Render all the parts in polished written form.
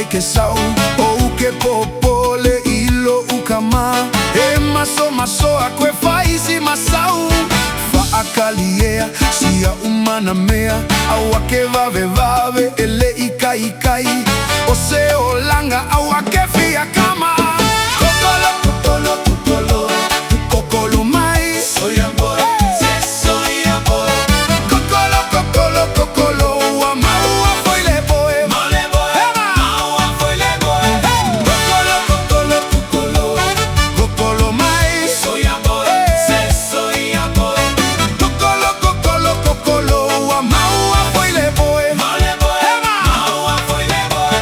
ke sau ou ke popole ilo ukama e maso akwe faizi masau fa akaliea sia umana mea awake vave ele ikai ose olanga awake fia kama kokolo kokolo mai soya boy soya boy kokolo wa maua foi le boy maua foi le boy kokolo mai soya boy soya boy kokolo wa maua foi le boy maua foi le boy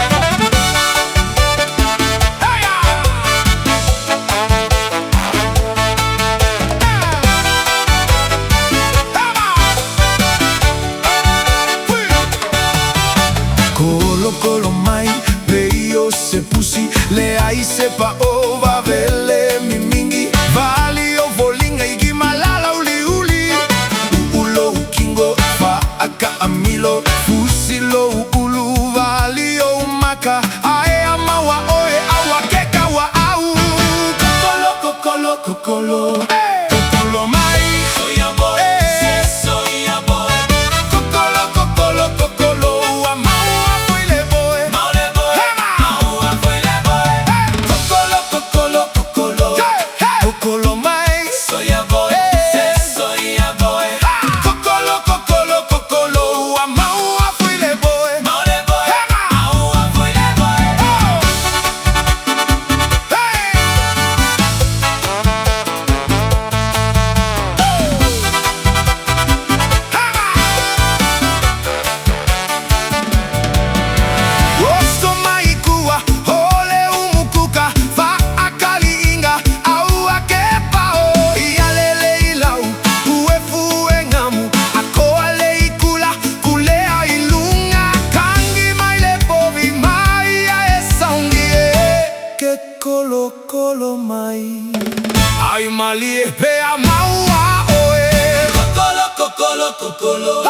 Kolo mai veio se pusi le ai se pa ova vele mi mingi vali o volinga igi malala uli ulo kingo fa aka amilo fusilo ulu vali o maka ae amawa oe awakeka wa au kokolo mai soya boy soya boy kokolo wa maua foi le boy maua foi le boy kokolo mai soya boy soya boy kokolo wa maua foi le boy maua foi le boy Osto maikua ole umukuka fa akaliinga au akepao ialele ilau uefu engamu akoale ikula kulea ilunga kangi maile bovi mai aesaungie ke kolo mai ai malie pe amaua oe kokolo